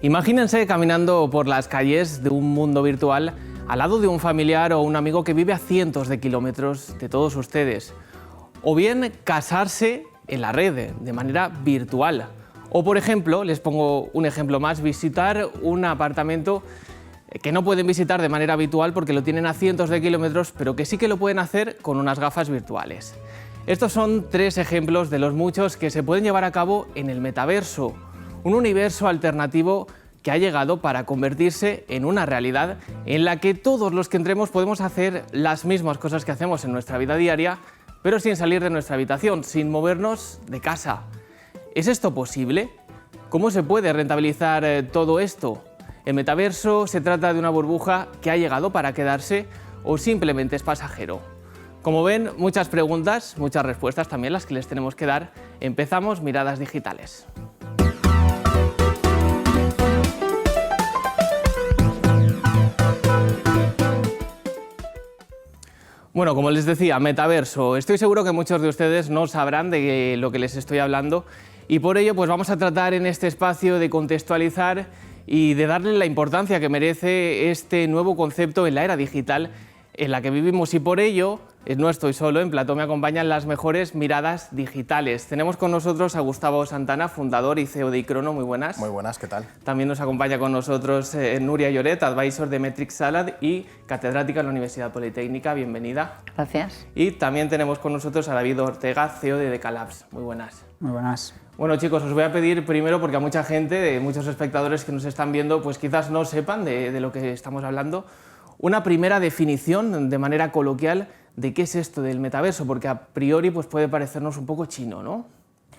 Imagínense caminando por las calles de un mundo virtual al lado de un familiar o un amigo que vive a cientos de kilómetros de todos ustedes. O bien casarse en la red, de manera virtual. O, por ejemplo, les pongo un ejemplo más, visitar un apartamento que no pueden visitar de manera habitual porque lo tienen a cientos de kilómetros, pero que sí que lo pueden hacer con unas gafas virtuales. Estos son 3 ejemplos de los muchos que se pueden llevar a cabo en el metaverso, un universo alternativo que ha llegado para convertirse en una realidad en la que todos los que entremos podemos hacer las mismas cosas que hacemos en nuestra vida diaria, pero sin salir de nuestra habitación, sin movernos de casa. ¿Es esto posible? ¿Cómo se puede rentabilizar todo esto? ¿El metaverso se trata de una burbuja que ha llegado para quedarse o simplemente es pasajero? Como ven, muchas preguntas, muchas respuestas también las que les tenemos que dar. Empezamos Miradas Digitales. Bueno, como les decía, metaverso. Estoy seguro que muchos de ustedes no sabrán de lo que les estoy hablando y por ello pues vamos a tratar en este espacio de contextualizar y de darle la importancia que merece este nuevo concepto en la era digital en la que vivimos, y por ello no estoy solo, en plató me acompañan las mejores miradas digitales. Tenemos con nosotros a Gustavo Santana, fundador y CEO de iChrono. Muy buenas. Muy buenas, ¿qué tal? También nos acompaña con nosotros Nuria Lloret, advisor de Metric Salad y catedrática en la Universidad Politécnica. Bienvenida. Gracias. Y también tenemos con nosotros a David Ortega, CEO de Decalabs. Muy buenas. Muy buenas. Bueno, chicos, os voy a pedir primero, porque a mucha gente, muchos espectadores que nos están viendo, pues quizás no sepan de lo que estamos hablando, una primera definición de manera coloquial de qué es esto del metaverso, porque a priori pues puede parecernos un poco chino, ¿no?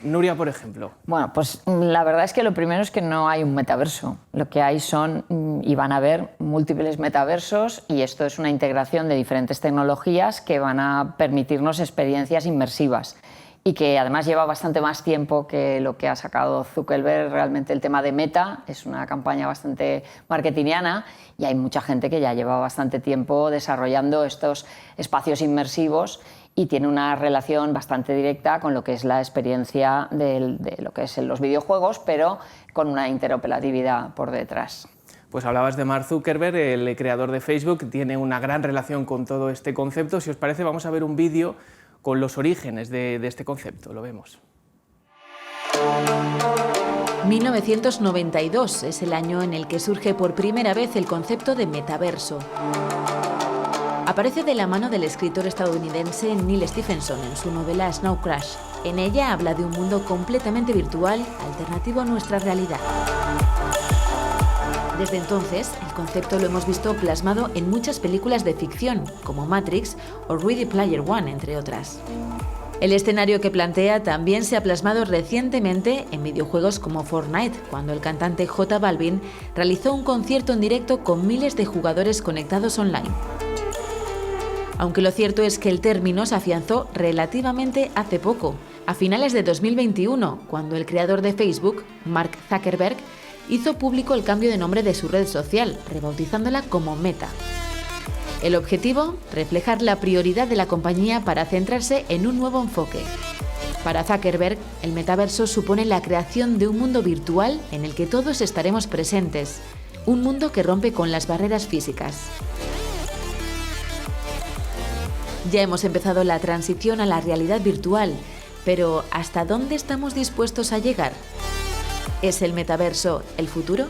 Nuria, por ejemplo. Bueno, pues la verdad es que lo primero es que no hay un metaverso. Lo que hay son, y van a haber, múltiples metaversos, y esto es una integración de diferentes tecnologías que van a permitirnos experiencias inmersivas y que además lleva bastante más tiempo que lo que ha sacado Zuckerberg. Realmente el tema de Meta es una campaña bastante marketingiana y hay mucha gente que ya lleva bastante tiempo desarrollando estos espacios inmersivos y tiene una relación bastante directa con lo que es la experiencia de lo que es en los videojuegos, pero con una interoperatividad por detrás. Pues hablabas de Mark Zuckerberg, el creador de Facebook, tiene una gran relación con todo este concepto. Si os parece, vamos a ver un vídeo con los orígenes de este concepto. Lo vemos. 1992 es el año en el que surge por primera vez el concepto de metaverso. Aparece de la mano del escritor estadounidense Neal Stephenson en su novela Snow Crash. En ella habla de un mundo completamente virtual, alternativo a nuestra realidad. Desde entonces, el concepto lo hemos visto plasmado en muchas películas de ficción, como Matrix o Ready Player One, entre otras. El escenario que plantea también se ha plasmado recientemente en videojuegos como Fortnite, cuando el cantante J Balvin realizó un concierto en directo con miles de jugadores conectados online. Aunque lo cierto es que el término se afianzó relativamente hace poco, a finales de 2021, cuando el creador de Facebook, Mark Zuckerberg, hizo público el cambio de nombre de su red social, rebautizándola como Meta. El objetivo, reflejar la prioridad de la compañía para centrarse en un nuevo enfoque. Para Zuckerberg, el metaverso supone la creación de un mundo virtual en el que todos estaremos presentes, un mundo que rompe con las barreras físicas. Ya hemos empezado la transición a la realidad virtual, pero ¿hasta dónde estamos dispuestos a llegar? ¿Es el metaverso el futuro?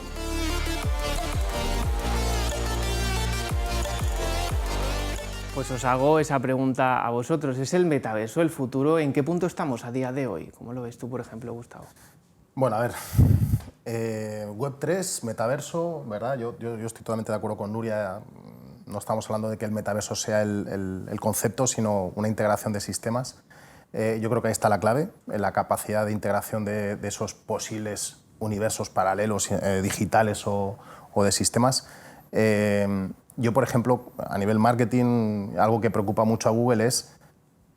Pues os hago esa pregunta a vosotros. ¿Es el metaverso el futuro? ¿En qué punto estamos a día de hoy? ¿Cómo lo ves tú, por ejemplo, Gustavo? Bueno, a ver, Web3, metaverso, ¿verdad? Yo estoy totalmente de acuerdo con Nuria. No estamos hablando de que el metaverso sea el concepto, sino una integración de sistemas. Yo creo que ahí está la clave, en la capacidad de integración de esos posibles universos paralelos digitales o de sistemas. Yo, por ejemplo, a nivel marketing, algo que preocupa mucho a Google es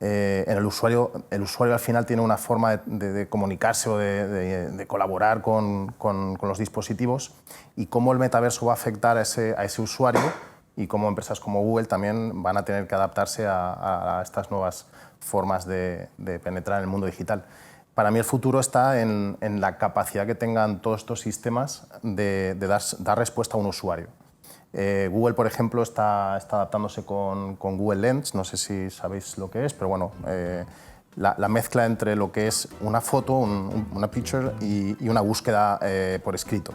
en el usuario al final tiene una forma de comunicarse o de colaborar con los dispositivos, y cómo el metaverso va a afectar a ese usuario, y cómo empresas como Google también van a tener que adaptarse a estas nuevas formas de penetrar en el mundo digital. Para mí el futuro está en la capacidad que tengan todos estos sistemas de dar respuesta a un usuario. Google, por ejemplo, está adaptándose con Google Lens, no sé si sabéis lo que es, pero bueno, la mezcla entre lo que es una foto, una picture y una búsqueda por escrito.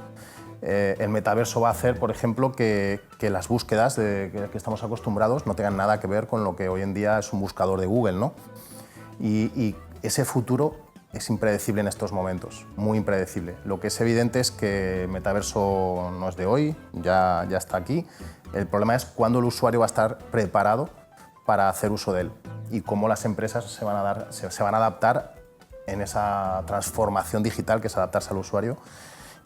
El metaverso va a hacer, por ejemplo, que las búsquedas que estamos acostumbrados no tengan nada que ver con lo que hoy en día es un buscador de Google, ¿no? Y ese futuro es impredecible en estos momentos, muy impredecible. Lo que es evidente es que el metaverso no es de hoy, ya está aquí. El problema es cuándo el usuario va a estar preparado para hacer uso de él y cómo las empresas se van a adaptar en esa transformación digital que es adaptarse al usuario.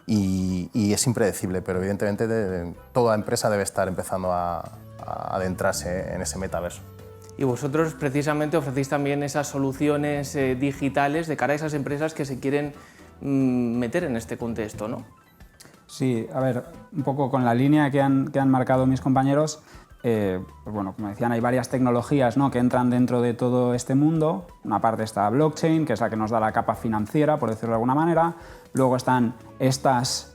Y es impredecible, pero evidentemente toda empresa debe estar empezando a adentrarse en ese metaverso. Y vosotros precisamente ofrecéis también esas soluciones digitales de cara a esas empresas que se quieren meter en este contexto, ¿no? Sí, a ver, un poco con la línea que han marcado mis compañeros, pues bueno, como decían, hay varias tecnologías, ¿no?, que entran dentro de todo este mundo. Una parte está blockchain, que es la que nos da la capa financiera, por decirlo de alguna manera. Luego están estas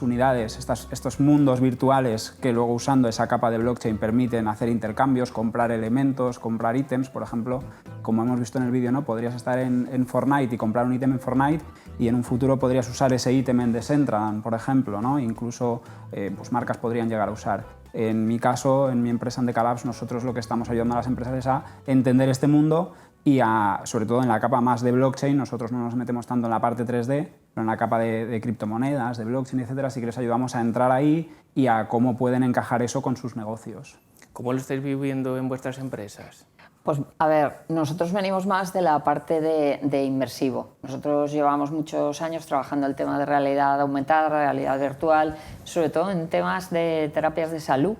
unidades, estos mundos virtuales que luego usando esa capa de blockchain permiten hacer intercambios, comprar elementos, comprar ítems, por ejemplo. Como hemos visto en el vídeo, ¿no?, podrías estar en Fortnite y comprar un ítem en Fortnite y en un futuro podrías usar ese ítem en Decentraland, por ejemplo, ¿no? Incluso pues marcas podrían llegar a usar. En mi caso, en mi empresa en Decalabs, nosotros lo que estamos ayudando a las empresas es a entender este mundo y sobre todo en la capa más de blockchain. Nosotros no nos metemos tanto en la parte 3D, pero en la capa de criptomonedas, de blockchain, etcétera, sí que les ayudamos a entrar ahí y a cómo pueden encajar eso con sus negocios. ¿Cómo lo estáis viviendo en vuestras empresas? Pues a ver, nosotros venimos más de la parte de inmersivo. Nosotros llevamos muchos años trabajando el tema de realidad aumentada, realidad virtual, sobre todo en temas de terapias de salud,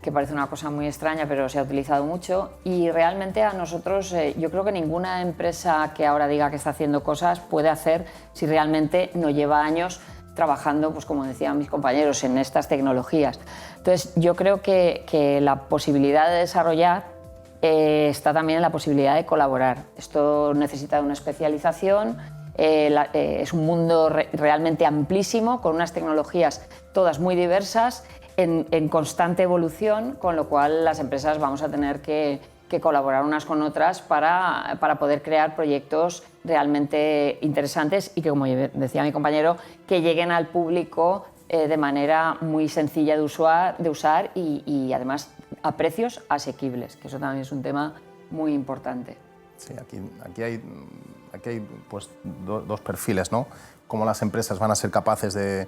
que parece una cosa muy extraña, pero se ha utilizado mucho. Y realmente a nosotros, yo creo que ninguna empresa que ahora diga que está haciendo cosas puede hacer si realmente no lleva años trabajando, pues como decían mis compañeros, en estas tecnologías. Entonces, yo creo que la posibilidad de desarrollar está también en la posibilidad de colaborar. Esto necesita una especialización, es un mundo realmente amplísimo, con unas tecnologías todas muy diversas, en constante evolución, con lo cual las empresas vamos a tener que colaborar unas con otras para poder crear proyectos realmente interesantes y que, como decía mi compañero, que lleguen al público de manera muy sencilla de usar y además a precios asequibles, que eso también es un tema muy importante. Sí, aquí hay pues, dos perfiles, ¿no? Cómo las empresas van a ser capaces de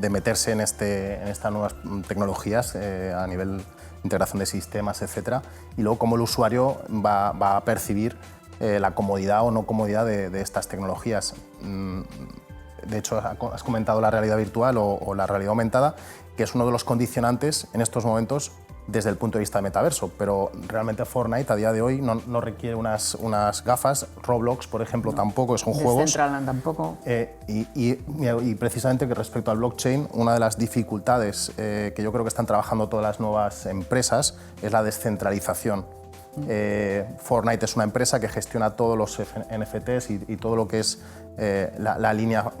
meterse en estas nuevas tecnologías a nivel de integración de sistemas, etcétera, y luego cómo el usuario va a percibir la comodidad o no comodidad de estas tecnologías. De hecho, has comentado la realidad virtual o la realidad aumentada, que es uno de los condicionantes en estos momentos desde el punto de vista de metaverso, pero realmente Fortnite a día de hoy no requiere unas gafas, Roblox, por ejemplo, tampoco, son juegos. Decentraland tampoco. Y precisamente que respecto al blockchain, una de las dificultades que yo creo que están trabajando todas las nuevas empresas es la descentralización. Fortnite es una empresa que gestiona todos los NFTs y todo lo que es la línea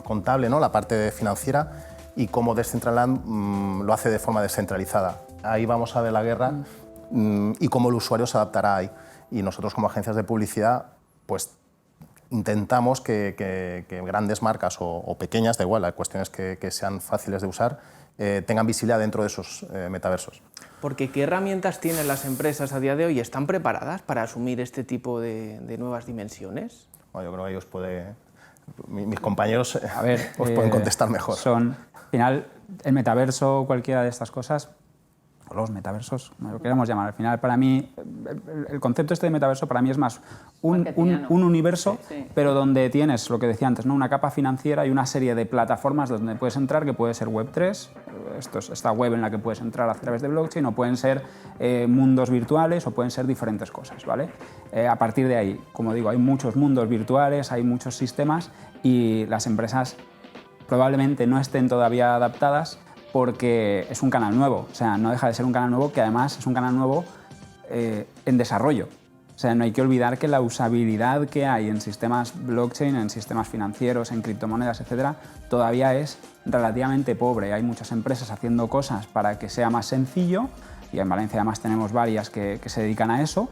contable, ¿no?, la parte financiera, y cómo Decentraland lo hace de forma descentralizada. Ahí vamos a ver la guerra y cómo el usuario se adaptará ahí. Y nosotros, como agencias de publicidad, pues intentamos que grandes marcas o pequeñas, da igual, la cuestión es que sean fáciles de usar, tengan visibilidad dentro de esos metaversos. Porque ¿qué herramientas tienen las empresas a día de hoy? ¿Están preparadas para asumir este tipo de nuevas dimensiones? Bueno, yo creo que ellos mis compañeros os pueden contestar mejor. Al final, el metaverso, cualquiera de estas cosas, o los metaversos, como lo queramos llamar, al final para mí, el concepto este de metaverso para mí es más un universo, sí, pero donde tienes, lo que decía antes, ¿no?, una capa financiera y una serie de plataformas donde puedes entrar, que puede ser Web3, esta web en la que puedes entrar a través de blockchain, o pueden ser mundos virtuales, o pueden ser diferentes cosas, ¿vale? A partir de ahí, como digo, hay muchos mundos virtuales, hay muchos sistemas, y las empresas probablemente no estén todavía adaptadas porque es un canal nuevo, o sea, no deja de ser un canal nuevo, que además es un canal nuevo en desarrollo. O sea, no hay que olvidar que la usabilidad que hay en sistemas blockchain, en sistemas financieros, en criptomonedas, etcétera, todavía es relativamente pobre. Hay muchas empresas haciendo cosas para que sea más sencillo, y en Valencia además tenemos varias que se dedican a eso,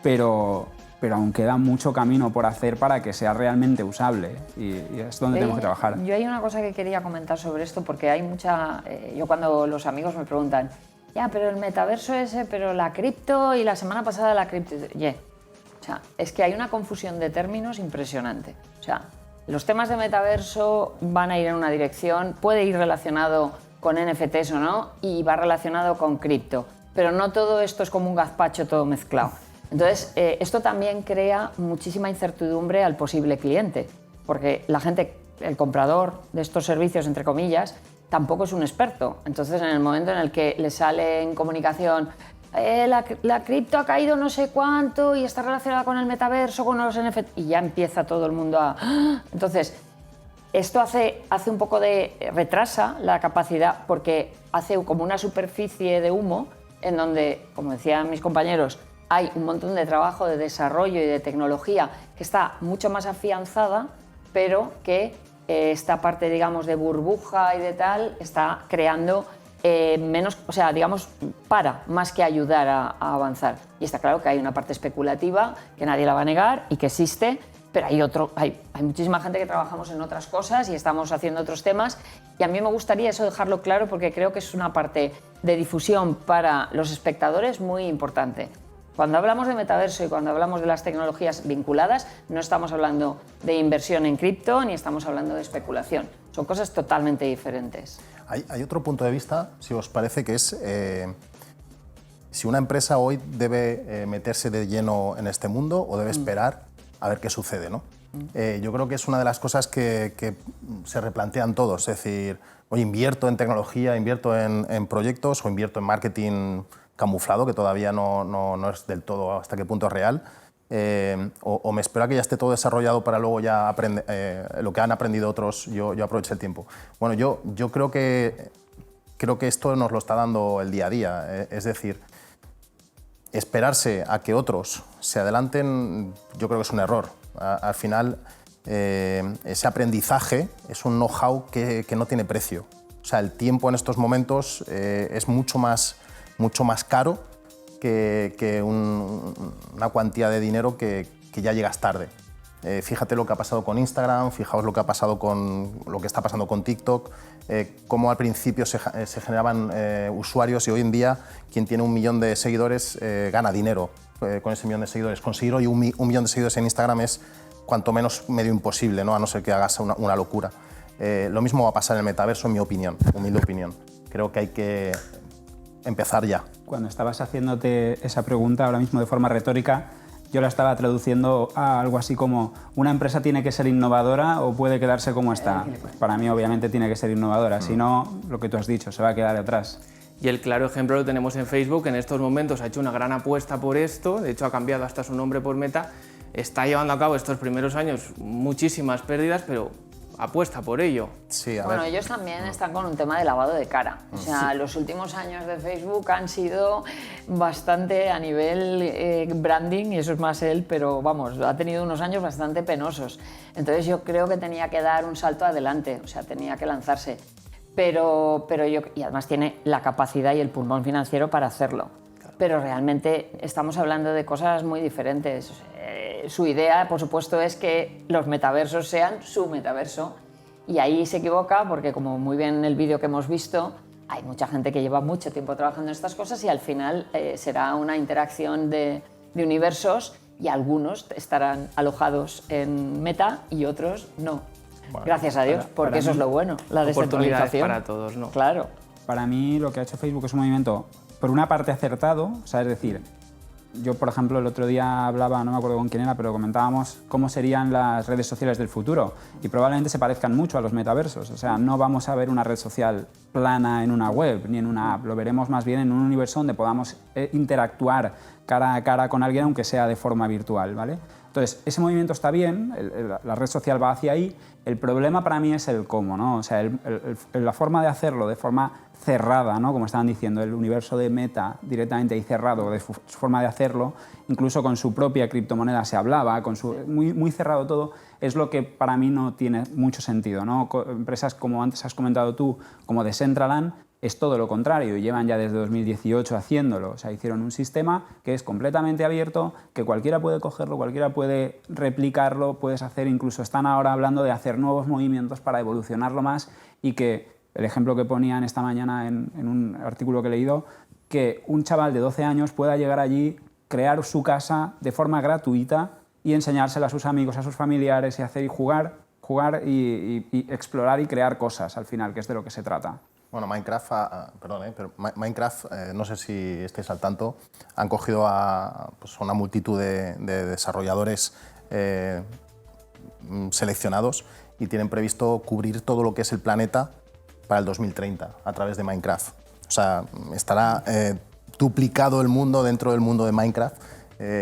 pero aún queda mucho camino por hacer para que sea realmente usable, y es donde tenemos que trabajar. Yo hay una cosa que quería comentar sobre esto, porque hay mucha... yo cuando los amigos me preguntan, ya, pero el metaverso ese, pero la cripto, y la semana pasada la cripto... O sea, es que hay una confusión de términos impresionante. O sea, los temas de metaverso van a ir en una dirección, puede ir relacionado con NFTs o no, y va relacionado con cripto, pero no todo esto es como un gazpacho todo mezclado. Entonces, esto también crea muchísima incertidumbre al posible cliente, porque la gente, el comprador de estos servicios, entre comillas, tampoco es un experto. Entonces, en el momento en el que le sale en comunicación la cripto ha caído no sé cuánto y está relacionada con el metaverso, con los NFT, y ya empieza todo el mundo a... Entonces, esto hace un poco de... retrasa la capacidad, porque hace como una superficie de humo en donde, como decían mis compañeros, hay un montón de trabajo de desarrollo y de tecnología que está mucho más afianzada, pero que esta parte, digamos, de burbuja y de tal, está creando menos, o sea, digamos, más que ayudar a avanzar. Y está claro que hay una parte especulativa que nadie la va a negar y que existe, pero hay muchísima gente que trabajamos en otras cosas y estamos haciendo otros temas, y a mí me gustaría eso dejarlo claro, porque creo que es una parte de difusión para los espectadores muy importante. Cuando hablamos de metaverso y cuando hablamos de las tecnologías vinculadas, no estamos hablando de inversión en cripto ni estamos hablando de especulación. Son cosas totalmente diferentes. Hay otro punto de vista, si os parece, que es si una empresa hoy debe meterse de lleno en este mundo o debe esperar a ver qué sucede, ¿no? Yo creo que es una de las cosas que se replantean todos. Es decir, hoy invierto en tecnología, invierto en proyectos o invierto en marketing camuflado, que todavía no es del todo hasta qué punto es real, o me espero a que ya esté todo desarrollado para luego ya aprender lo que han aprendido otros, yo aprovecho el tiempo. Bueno, yo creo que esto nos lo está dando el día a día, es decir, esperarse a que otros se adelanten, yo creo que es un error. Al final, ese aprendizaje es un know-how que no tiene precio. O sea, el tiempo en estos momentos es mucho más caro que una cuantía de dinero que ya llegas tarde. Fíjate lo que ha pasado con Instagram, fijaos lo que ha pasado lo que está pasando con TikTok, cómo al principio se generaban usuarios, y hoy en día quien tiene 1 millón de seguidores gana dinero con ese 1 millón de seguidores. Conseguir hoy 1 millón de seguidores en Instagram es cuanto menos medio imposible, ¿no? A no ser que hagas una locura. Lo mismo va a pasar en el metaverso, en mi opinión, humilde opinión. Creo que hay que empezar ya. Cuando estabas haciéndote esa pregunta ahora mismo de forma retórica, yo la estaba traduciendo a algo así como: ¿una empresa tiene que ser innovadora o puede quedarse como está? Para mí, obviamente, tiene que ser innovadora, si no, lo que tú has dicho, se va a quedar atrás. Y el claro ejemplo lo tenemos en Facebook. En estos momentos ha hecho una gran apuesta por esto, de hecho ha cambiado hasta su nombre por Meta, está llevando a cabo estos primeros años muchísimas pérdidas, pero apuesta por ello. Sí, bueno, ellos también están con un tema de lavado de cara. O sea, los últimos años de Facebook han sido bastante a nivel branding, y eso es más él, pero vamos, ha tenido unos años bastante penosos. Entonces yo creo que tenía que dar un salto adelante, o sea, tenía que lanzarse. Y además tiene la capacidad y el pulmón financiero para hacerlo. Claro. Pero realmente estamos hablando de cosas muy diferentes. Su idea, por supuesto, es que los metaversos sean su metaverso. Y ahí se equivoca porque, como muy bien en el vídeo que hemos visto, hay mucha gente que lleva mucho tiempo trabajando en estas cosas, y al final será una interacción de universos, y algunos estarán alojados en Meta y otros no. Bueno, gracias a Dios, porque eso es lo bueno, la descentralización. Para todos, ¿no? Claro. Para mí lo que ha hecho Facebook es un movimiento, por una parte, acertado, o sea, es decir, yo, por ejemplo, el otro día hablaba, no me acuerdo con quién era, pero comentábamos cómo serían las redes sociales del futuro, y probablemente se parezcan mucho a los metaversos. O sea, no vamos a ver una red social plana en una web ni en una app, lo veremos más bien en un universo donde podamos interactuar cara a cara con alguien, aunque sea de forma virtual, ¿vale? Entonces, ese movimiento está bien, la red social va hacia ahí. El problema para mí es el cómo, ¿no? O sea, la forma de hacerlo de forma cerrada, ¿no? Como estaban diciendo, el universo de Meta directamente ahí cerrado, de su forma de hacerlo, incluso con su propia criptomoneda se hablaba, muy cerrado todo, es lo que para mí no tiene mucho sentido, ¿no? Empresas como antes has comentado tú, como Decentraland, es todo lo contrario, llevan ya desde 2018 haciéndolo, o sea, hicieron un sistema que es completamente abierto, que cualquiera puede cogerlo, cualquiera puede replicarlo, puedes hacer, incluso están ahora hablando de hacer nuevos movimientos para evolucionarlo más y que, el ejemplo que ponían esta mañana en un artículo que he leído, que un chaval de 12 años pueda llegar allí, crear su casa de forma gratuita y enseñársela a sus amigos, a sus familiares y hacer y jugar y explorar y crear cosas al final, que es de lo que se trata. Bueno, Minecraft, pero Minecraft, no sé si estáis al tanto, han cogido a una multitud de desarrolladores seleccionados y tienen previsto cubrir todo lo que es el planeta para el 2030 a través de Minecraft. O sea, estará duplicado el mundo dentro del mundo de Minecraft.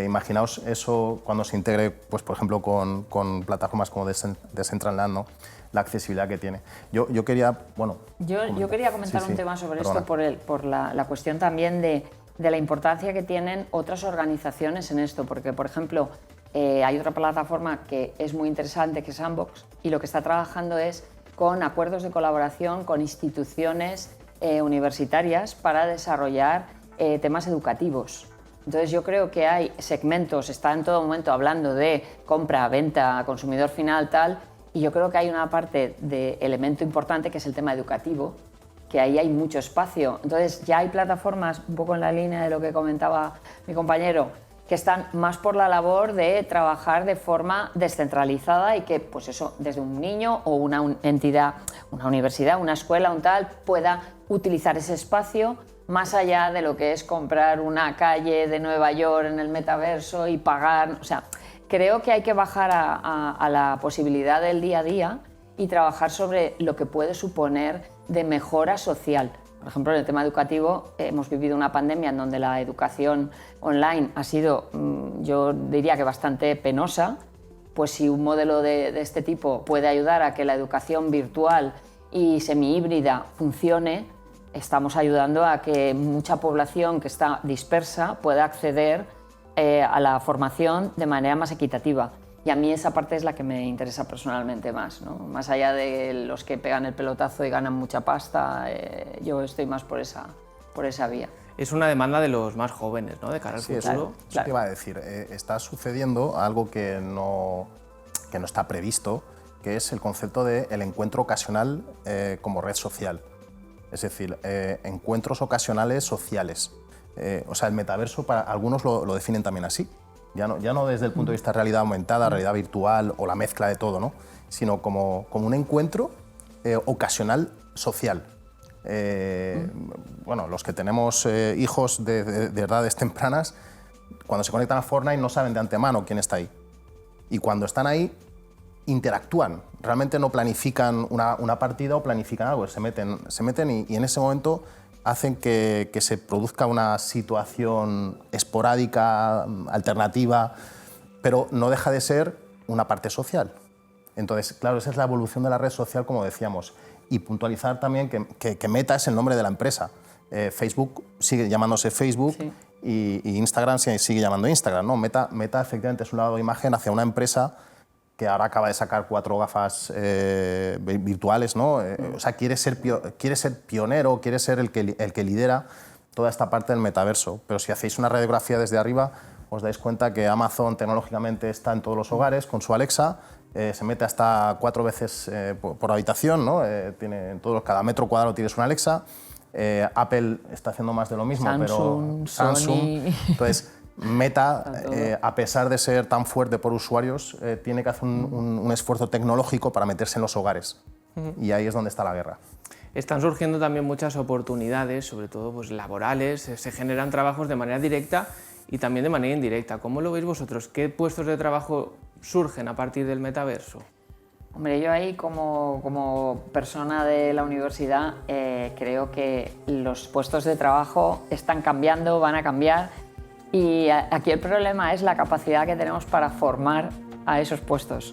Imaginaos eso cuando se integre, pues, por ejemplo, con plataformas como Decentraland, ¿no? La accesibilidad que tiene. Yo quería, bueno... Yo quería comentar un tema sobre esto por la cuestión también de la importancia que tienen otras organizaciones en esto, porque, por ejemplo, hay otra plataforma que es muy interesante, que es Sandbox, y lo que está trabajando es con acuerdos de colaboración con instituciones universitarias para desarrollar temas educativos. Entonces yo creo que hay segmentos, está en todo momento hablando de compra, venta, consumidor final, tal, y yo creo que hay una parte de elemento importante que es el tema educativo, que ahí hay mucho espacio. Entonces ya hay plataformas, un poco en la línea de lo que comentaba mi compañero, que están más por la labor de trabajar de forma descentralizada y que, pues eso, desde un niño o una entidad, una universidad, una escuela, un tal, pueda utilizar ese espacio más allá de lo que es comprar una calle de Nueva York en el metaverso y pagar. O sea, creo que hay que bajar a la posibilidad del día a día y trabajar sobre lo que puede suponer de mejora social. Por ejemplo, en el tema educativo hemos vivido una pandemia en donde la educación online ha sido, yo diría que bastante penosa. Pues si un modelo de este tipo puede ayudar a que la educación virtual y semi-híbrida funcione, estamos ayudando a que mucha población que está dispersa pueda acceder a la formación de manera más equitativa. Y a mí esa parte es la que me interesa personalmente más, ¿no? Más allá de los que pegan el pelotazo y ganan mucha pasta, yo estoy más por esa vía. Es una demanda de los más jóvenes, ¿no? De cara al futuro. Eso te iba a decir. Está sucediendo algo que no está previsto, que es el concepto del encuentro ocasional como red social. Es decir, encuentros ocasionales sociales. O sea, el metaverso para algunos lo definen también así. Ya no desde el punto de vista de realidad aumentada, realidad virtual o la mezcla de todo, ¿no? Sino como un encuentro ocasional social. Bueno, los que tenemos hijos de edades tempranas, cuando se conectan a Fortnite no saben de antemano quién está ahí. Y cuando están ahí, interactúan. Realmente no planifican una partida o planifican algo, se meten y en ese momento hacen que se produzca una situación esporádica, alternativa, pero no deja de ser una parte social. Entonces, claro, esa es la evolución de la red social, como decíamos. Y puntualizar también que Meta es el nombre de la empresa. Facebook sigue llamándose Facebook, sí. y Instagram sigue llamando Instagram, ¿no? Meta efectivamente es un lado de imagen hacia una empresa que ahora acaba de sacar 4 gafas virtuales, ¿no? O sea, quiere ser pionero, quiere ser el que lidera toda esta parte del metaverso. Pero si hacéis una radiografía desde arriba, os dais cuenta que Amazon tecnológicamente está en todos los hogares con su Alexa, se mete hasta 4 veces por habitación, ¿no? Cada metro cuadrado tienes una Alexa. Apple está haciendo más de lo mismo, Samsung, Samsung. Entonces, Meta, a pesar de ser tan fuerte por usuarios, tiene que hacer un esfuerzo tecnológico para meterse en los hogares. Y ahí es donde está la guerra. Están surgiendo también muchas oportunidades, sobre todo pues, laborales, se generan trabajos de manera directa y también de manera indirecta. ¿Cómo lo veis vosotros? ¿Qué puestos de trabajo surgen a partir del metaverso? Hombre, yo ahí como persona de la universidad creo que los puestos de trabajo están cambiando, van a cambiar. Y aquí el problema es la capacidad que tenemos para formar a esos puestos.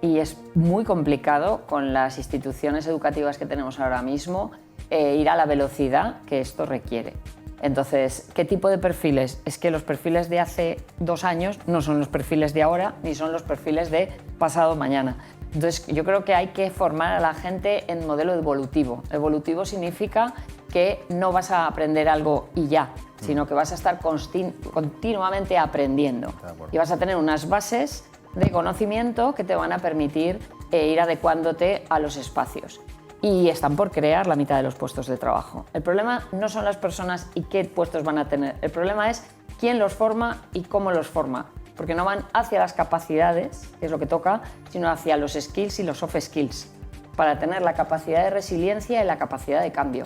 Y es muy complicado con las instituciones educativas que tenemos ahora mismo ir a la velocidad que esto requiere. Entonces, ¿qué tipo de perfiles? Es que los perfiles de hace 2 años no son los perfiles de ahora, ni son los perfiles de pasado mañana. Entonces, yo creo que hay que formar a la gente en modelo evolutivo. Evolutivo significa que no vas a aprender algo y ya, sino que vas a estar continuamente aprendiendo. Y vas a tener unas bases de conocimiento que te van a permitir ir adecuándote a los espacios. Y están por crear la mitad de los puestos de trabajo. El problema no son las personas y qué puestos van a tener. El problema es quién los forma y cómo los forma. Porque no van hacia las capacidades, que es lo que toca, sino hacia los skills y los soft skills, para tener la capacidad de resiliencia y la capacidad de cambio,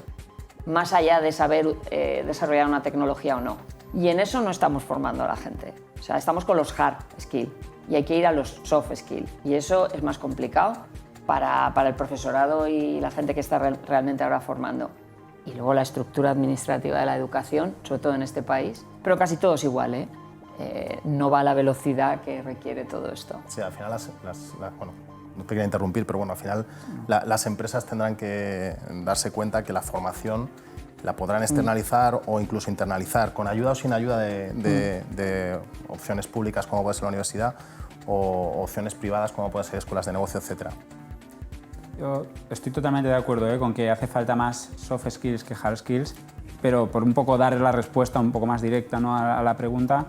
más allá de saber desarrollar una tecnología o no. Y en eso no estamos formando a la gente. O sea, estamos con los hard skills y hay que ir a los soft skills. Y eso es más complicado para el profesorado y la gente que está realmente ahora formando. Y luego la estructura administrativa de la educación, sobre todo en este país, pero casi todo es igual, no va a la velocidad que requiere todo esto. Sí, al final bueno, no te quería interrumpir, pero bueno, al final las empresas tendrán que darse cuenta que la formación la podrán externalizar o incluso internalizar, con ayuda o sin ayuda de opciones públicas como puede ser la universidad o opciones privadas como pueden ser escuelas de negocio, etc. Yo estoy totalmente de acuerdo con que hace falta más soft skills que hard skills, pero por un poco dar la respuesta un poco más directa, ¿no?, a la pregunta,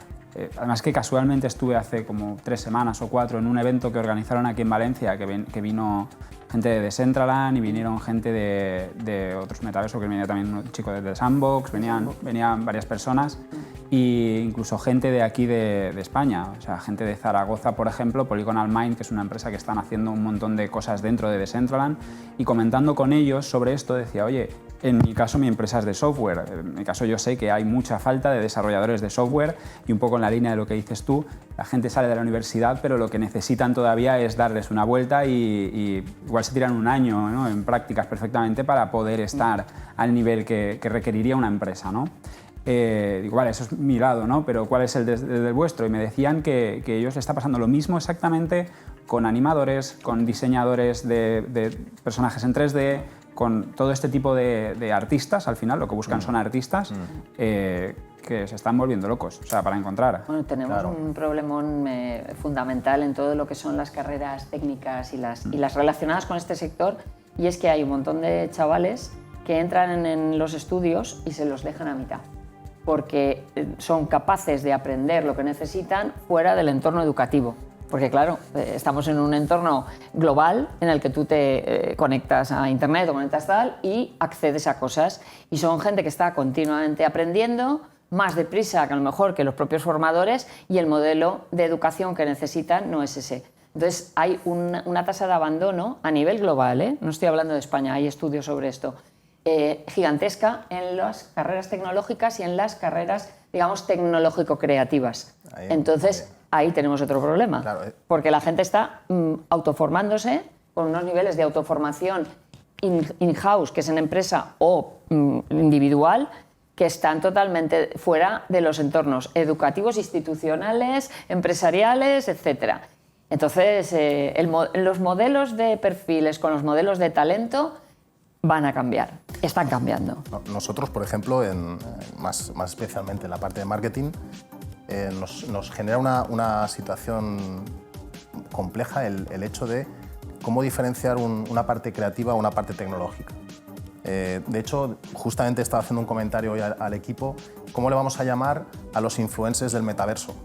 además que casualmente estuve hace como 3 semanas o 4 en un evento que organizaron aquí en Valencia, que vino gente de Decentraland y vinieron gente de otros metaversos, que venía también un chico de Sandbox, venían varias personas e incluso gente de aquí de España, o sea, gente de Zaragoza, por ejemplo, Polygonal Mind, que es una empresa que están haciendo un montón de cosas dentro de Decentraland, y comentando con ellos sobre esto decía, oye, en mi caso mi empresa es de software, en mi caso yo sé que hay mucha falta de desarrolladores de software y un poco en la línea de lo que dices tú, la gente sale de la universidad pero lo que necesitan todavía es darles una vuelta y igual se tiran un año, ¿no?, en prácticas perfectamente para poder estar al nivel que requeriría una empresa, ¿no? Digo, vale, eso es mi lado, ¿no? Pero ¿cuál es el del vuestro? Y me decían que a ellos les está pasando lo mismo exactamente con animadores, con diseñadores de personajes en 3D, con todo este tipo de artistas, al final lo que buscan son artistas que se están volviendo locos, o sea, para encontrar. Bueno, tenemos un problemón fundamental en todo lo que son las carreras técnicas y las relacionadas con este sector, y es que hay un montón de chavales que entran en los estudios y se los dejan a mitad, porque son capaces de aprender lo que necesitan fuera del entorno educativo. Porque claro, estamos en un entorno global en el que tú te conectas a internet o conectas tal y accedes a cosas. Y son gente que está continuamente aprendiendo, más deprisa que a lo mejor que los propios formadores, y el modelo de educación que necesitan no es ese. Entonces hay una tasa de abandono a nivel global, no estoy hablando de España, hay estudios sobre esto, gigantesca en las carreras tecnológicas y en las carreras, digamos, tecnológico-creativas. Entonces, ahí tenemos otro problema, claro, porque la gente está autoformándose con unos niveles de autoformación in-house, que es en empresa, o individual, que están totalmente fuera de los entornos educativos, institucionales, empresariales, etc. Entonces, los modelos de perfiles con los modelos de talento van a cambiar, están cambiando. Nosotros, por ejemplo, más especialmente en la parte de marketing, nos genera una situación compleja el hecho de cómo diferenciar una parte creativa o una parte tecnológica. De hecho, justamente estaba haciendo un comentario hoy al equipo, ¿cómo le vamos a llamar a los influencers del metaverso?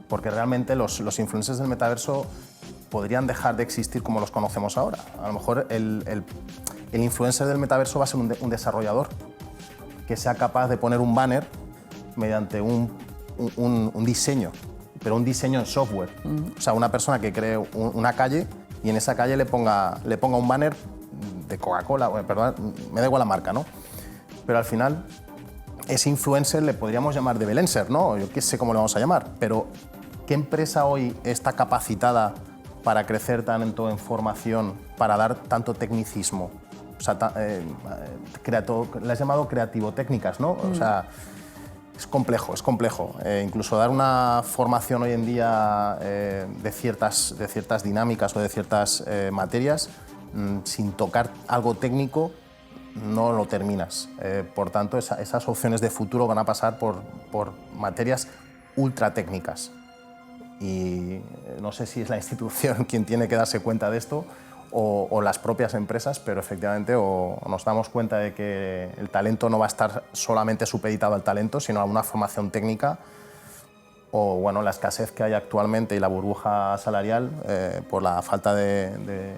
Porque realmente los influencers del metaverso podrían dejar de existir como los conocemos ahora. A lo mejor el influencer del metaverso va a ser un desarrollador que sea capaz de poner un banner mediante un diseño, pero un diseño en software. O sea, una persona que cree una calle y en esa calle le ponga un banner de Coca-Cola, perdón, me da igual la marca, ¿no? Pero al final, ese influencer le podríamos llamar de Belenser, ¿no? Yo qué sé cómo le vamos a llamar, pero ¿qué empresa hoy está capacitada para crecer tanto en formación, para dar tanto tecnicismo? O sea, le has llamado creativo-técnicas, ¿no? O sea, Es complejo, es complejo. Incluso dar una formación hoy en día de ciertas dinámicas o de ciertas materias sin tocar algo técnico no lo terminas. Por tanto, esas opciones de futuro van a pasar por materias ultra técnicas. Y no sé si es la institución quien tiene que darse cuenta de esto o las propias empresas, pero efectivamente o nos damos cuenta de que el talento no va a estar solamente supeditado al talento, sino a una formación técnica, o bueno, la escasez que hay actualmente y la burbuja salarial por la falta de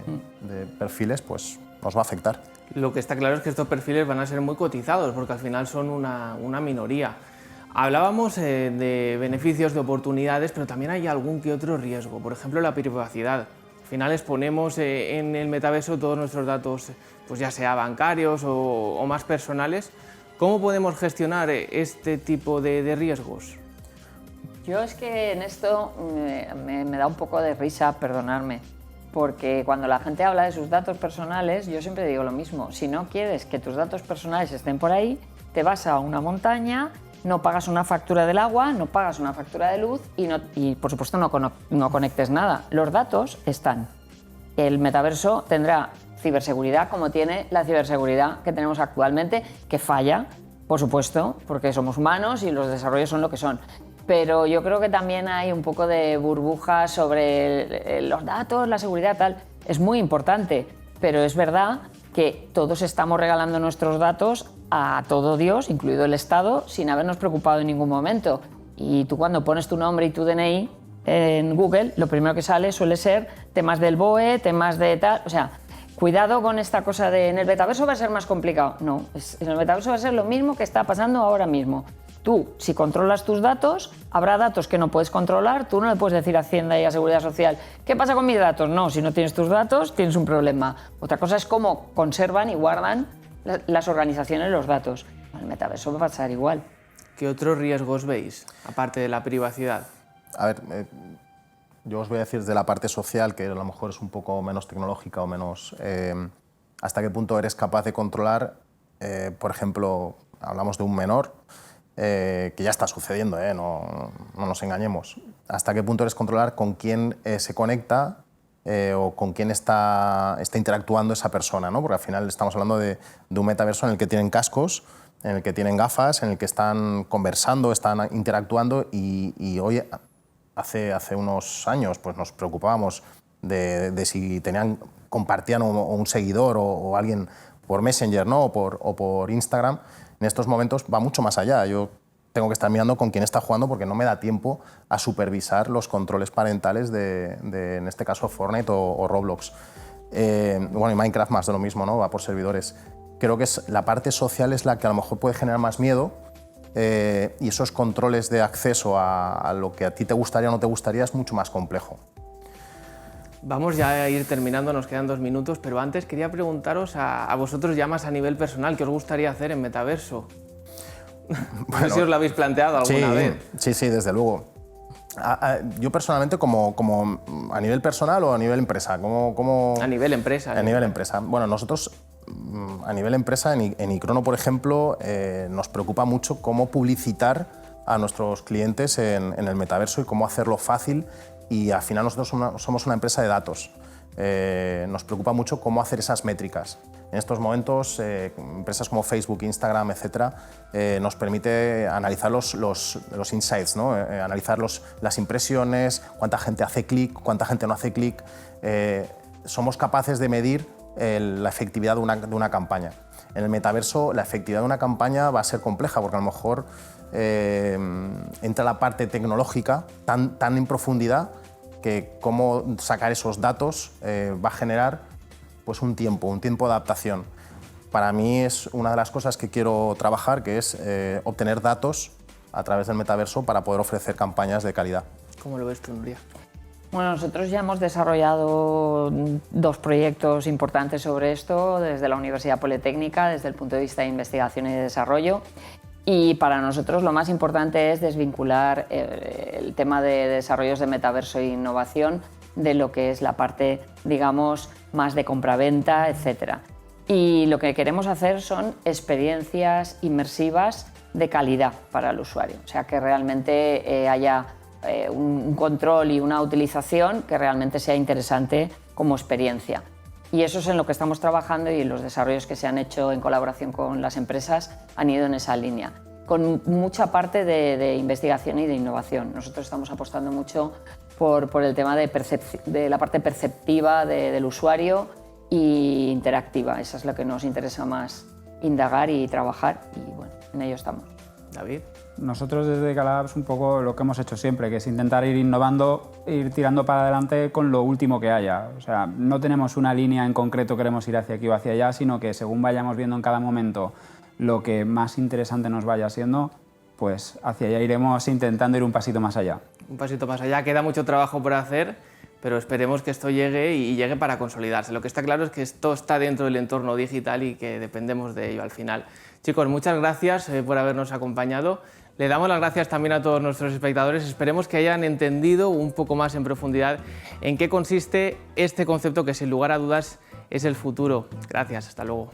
perfiles, pues nos va a afectar. Lo que está claro es que estos perfiles van a ser muy cotizados, porque al final son una minoría. Hablábamos de beneficios, de oportunidades, pero también hay algún que otro riesgo, por ejemplo la privacidad. Al final exponemos en el metaverso todos nuestros datos, pues ya sea bancarios o más personales. ¿Cómo podemos gestionar este tipo de riesgos? Yo es que en esto me da un poco de risa, perdonadme, porque cuando la gente habla de sus datos personales, yo siempre digo lo mismo. Si no quieres que tus datos personales estén por ahí, te vas a una montaña, no pagas una factura del agua, no pagas una factura de luz y por supuesto no conectes nada. Los datos están. El metaverso tendrá ciberseguridad como tiene la ciberseguridad que tenemos actualmente, que falla, por supuesto, porque somos humanos y los desarrollos son lo que son. Pero yo creo que también hay un poco de burbuja sobre los datos, la seguridad, tal. Es muy importante, pero es verdad que todos estamos regalando nuestros datos a todo Dios, incluido el Estado, sin habernos preocupado en ningún momento. Y tú cuando pones tu nombre y tu DNI en Google, lo primero que sale suele ser temas del BOE, temas de tal... O sea, cuidado con esta cosa de en el metaverso va a ser más complicado. No, en el metaverso va a ser lo mismo que está pasando ahora mismo. Tú, si controlas tus datos, habrá datos que no puedes controlar. Tú no le puedes decir a Hacienda y a Seguridad Social ¿qué pasa con mis datos? No, si no tienes tus datos, tienes un problema. Otra cosa es cómo conservan y guardan las organizaciones los datos. En el metaverso va a pasar igual. ¿Qué otros riesgos veis, aparte de la privacidad? A ver, yo os voy a decir desde la parte social, que a lo mejor es un poco menos tecnológica o menos... ¿hasta qué punto eres capaz de controlar, por ejemplo, hablamos de un menor, que ya está sucediendo, no nos engañemos. ¿Hasta qué punto eres controlar con quién se conecta o con quién está interactuando esa persona, ¿no? Porque al final estamos hablando de un metaverso en el que tienen cascos, en el que tienen gafas, en el que están conversando, están interactuando y hoy, hace unos años, pues nos preocupábamos de si compartían un seguidor o alguien por Messenger, ¿no? o por Instagram. En estos momentos va mucho más allá. Yo tengo que estar mirando con quién está jugando porque no me da tiempo a supervisar los controles parentales de en este caso, Fortnite o Roblox. Bueno, y Minecraft más de lo mismo, ¿no? Va por servidores. Creo que la parte social es la que a lo mejor puede generar más miedo y esos controles de acceso a lo que a ti te gustaría o no te gustaría es mucho más complejo. Vamos ya a ir terminando, nos quedan 2 minutos, pero antes quería preguntaros a vosotros ya más a nivel personal, ¿qué os gustaría hacer en metaverso? No sé si os lo habéis planteado alguna vez. Sí, desde luego. Yo personalmente, como a nivel personal o a nivel empresa, A nivel empresa. A nivel empresa. Bueno, nosotros a nivel empresa en Icrono, por ejemplo, nos preocupa mucho cómo publicitar a nuestros clientes en el metaverso y cómo hacerlo fácil. Y al final nosotros somos una empresa de datos. Nos preocupa mucho cómo hacer esas métricas. En estos momentos, empresas como Facebook, Instagram, etcétera, nos permite analizar los insights, ¿no? Analizar las impresiones, cuánta gente hace clic, cuánta gente no hace clic. Somos capaces de medir la efectividad de una campaña. En el metaverso, la efectividad de una campaña va a ser compleja porque a lo mejor entra la parte tecnológica tan en profundidad que cómo sacar esos datos va a generar pues un tiempo de adaptación. Para mí es una de las cosas que quiero trabajar, que es obtener datos a través del metaverso para poder ofrecer campañas de calidad. ¿Cómo lo ves tú, Nuria? Bueno, nosotros ya hemos desarrollado 2 proyectos importantes sobre esto desde la Universidad Politécnica, desde el punto de vista de investigación y de desarrollo. Y para nosotros lo más importante es desvincular el tema de desarrollos de metaverso e innovación de lo que es la parte, digamos, más de compraventa, etc. Y lo que queremos hacer son experiencias inmersivas de calidad para el usuario. O sea, que realmente haya un control y una utilización que realmente sea interesante como experiencia. Y eso es en lo que estamos trabajando y los desarrollos que se han hecho en colaboración con las empresas han ido en esa línea, con mucha parte de investigación y de innovación. Nosotros estamos apostando mucho por el tema de la parte perceptiva del usuario e interactiva. Eso es lo que nos interesa más indagar y trabajar y bueno, en ello estamos. David. Nosotros desde Calabs un poco lo que hemos hecho siempre, que es intentar ir innovando, ir tirando para adelante con lo último que haya. O sea, no tenemos una línea en concreto, queremos ir hacia aquí o hacia allá, sino que según vayamos viendo en cada momento lo que más interesante nos vaya siendo, pues hacia allá iremos intentando ir un pasito más allá. Un pasito más allá, queda mucho trabajo por hacer, pero esperemos que esto llegue y llegue para consolidarse. Lo que está claro es que esto está dentro del entorno digital y que dependemos de ello al final. Chicos, muchas gracias por habernos acompañado. Le damos las gracias también a todos nuestros espectadores. Esperemos que hayan entendido un poco más en profundidad en qué consiste este concepto que sin lugar a dudas es el futuro. Gracias, hasta luego.